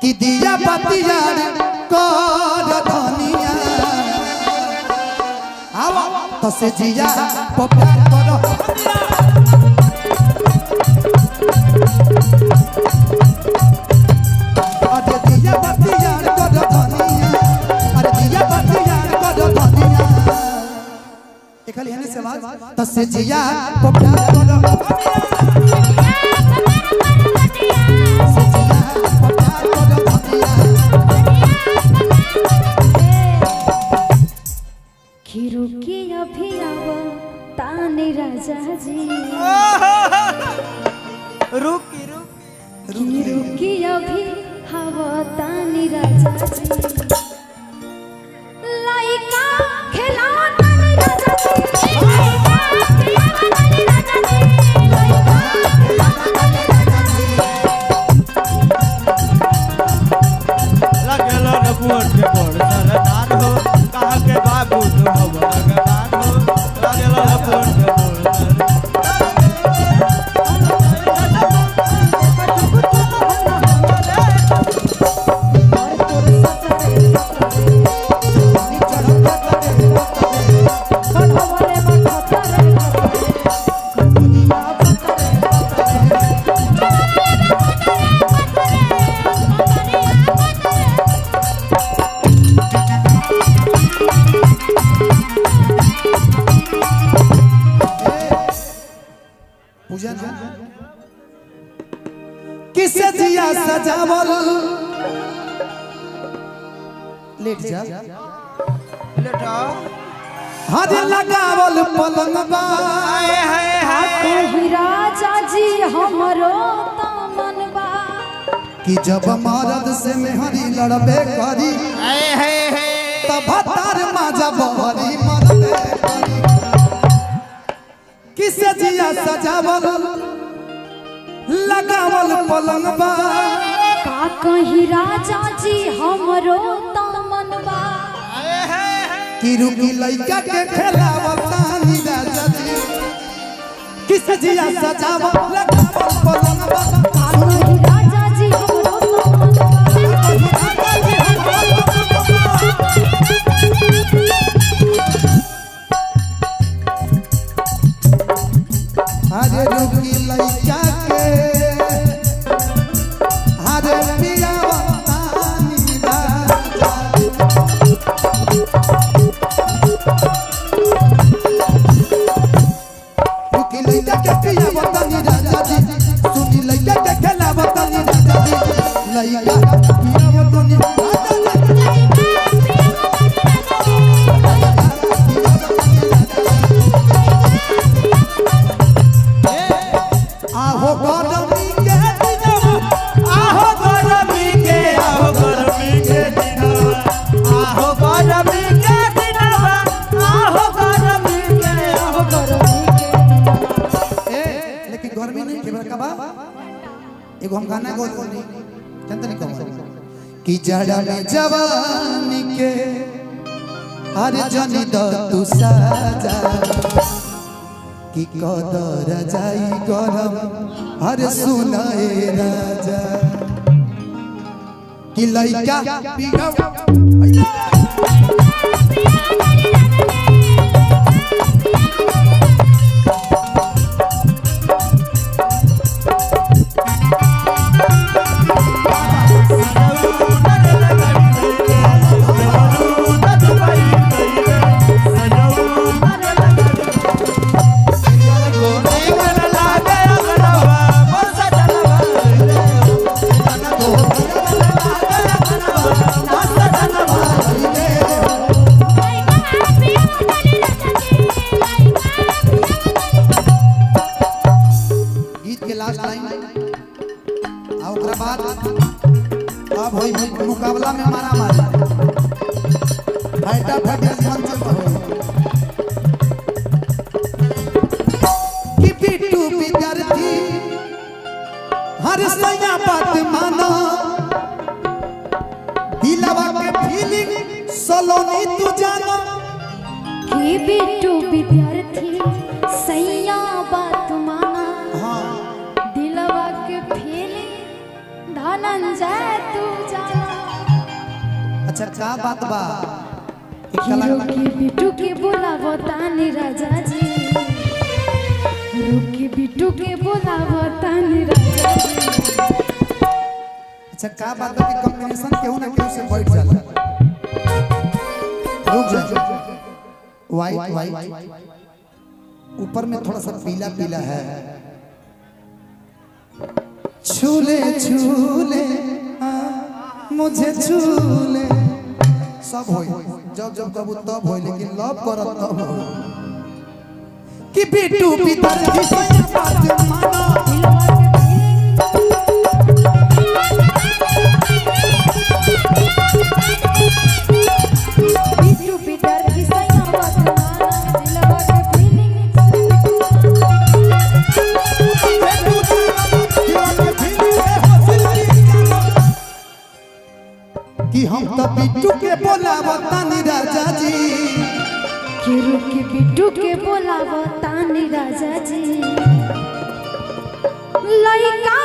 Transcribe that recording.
कि दिया बतिया कर धनिया आवा तो से जिया प्यार करो अरे दिया बतिया कर धनिया अरे दिया बतिया कर धनिया एक खाली हने से आवाज तो से जिया प्यार करो रुकी अभी आवा ताने राजा जी रुकी रुकी अभी हवा ताने राजा जी लाइका खेला ताने राजा जी लाइका खेला ताने राजा जी लाइका खेला ताने राजा जी लगेला न पुअर के बड़ सरदार हो कहा के बाबू तो भगवान हो लगेला न पुअर के बड़ किसे जिया सजावल लेट जा लेटा हरे लगावल पलंग बा कही राजा जी हमरो तमनबा कि जब मर्द से मेहरी लड़बे करी तब तार माजा बहरी मरबे करी किसे जिया सजावल लगावल पलंग बा का कही राजा जी हमरो तमनबा कि रुकी लइका के खेलावल तानी राजा जी किसे जिया सजावल लगावल पलंग बा का कही राजा जी हमरो हरे रुकी लइका के हरे पिया तानी राजा रुकी लइका के पिया तानी राजा जी सुनी लइका के खेला तानी राजा जी लइका पिया तानी राजा जी आहो गरमी के दिनवा आहो गरमी के दिनवा आहो गरमी के दिनवा आहो गरमी के ए लेकिन गर्मी नहीं केवल का बा एगो हम गाना गो जानते नहीं कौन कि जड़ा में जवानी के हर जनी द तू साजा कि कदर जाई गरम हर सुनाए राजा कि लइका पिया अब होई मुकाबला में मारा मारी फाइटा फाइट मंच पर होई कि बिट्टू विद्यार्थी हर सया बात माना दिलवा के फीलिंग सलोनी तू जाना कि बिट्टू विद्यार्थी सैया बात माना हां दिलवा के फीलिंग धनंजय तू जा अच्छा का बात बा हीरो के बिट्टू के बोलावो तानी राजा जी रुकी बिट्टू के बोलावो तानी राजा जी अच्छा का बात बा कि कॉम्बिनेशन केहू ना केहू से बैठ जाला रुक जा वाइट ऊपर में थोड़ा सा पीला पीला है छूले छूले मुझे छूले सब होई जब जब कबू तब होई लेकिन लव करत तब होई कि बिट्टू पितर की सैया बात मानो बिट्टू पितर की सैया बात मानो दिलवा के फीलिंग कि हम तो बिट्टू के बोलावो तानी राजा जी कि रुकी बिट्टू के बोलावो तानी राजा जी लइका